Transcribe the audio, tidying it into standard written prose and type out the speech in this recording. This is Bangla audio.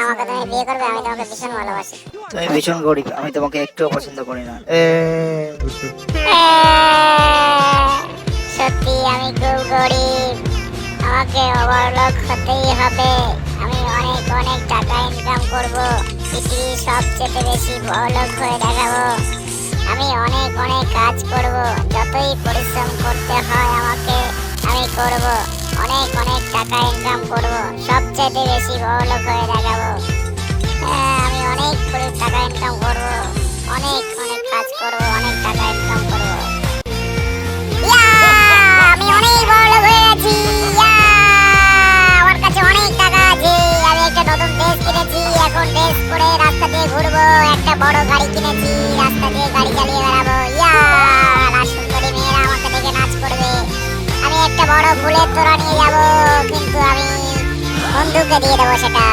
আমাকে তুমি বিয়ে করবে? আমি তোমাকে ভীষণ ভালোবাসি। তুমি ভীষণ গরিব, আমি তোমাকে একটুও পছন্দ করি না। সত্যি আমি খুব গরিব, আমাকে ওভারলোক হতেই হবে। আমি অনেক অনেক টাকা ইনকাম করব, পৃথিবীর সবচেয়ে বেশি বড়লোক হয়ে দেখাবো। আমি অনেক অনেক কাজ করব, যতই পরিশ্রম করতে হয় আমাকে আমি করব। অনেক অনেক টাকা ইনকাম করব, সবচেয়ে বেশি বড়লোক হয়ে দেখাবো। আমি অনেক টাকা ইনকাম করব, অনেক অনেক কাজ করব, অনেক টাকা ইনকাম করব। আমি অনেক বড়লোক হয়ে গেছি। আমার কাছে অনেক টাকা আছে। আমি একটা নতুন ড্রেস কিনেছি, এখন ড্রেস পরে রাস্তা দিয়ে ঘুরবো। একটা বড় গাড়ি কিনেছি, রাস্তা দিয়ে গাড়ি চালিয়ে বেড়াবো। সুন্দরী মেয়েরা আমাকে দেখে নাচ করবে। আমি একটা বড় ফুলের তোড়া নিয়ে যাব, কিন্তু আমি বন্ধুকে দিয়ে দেবো সেটা।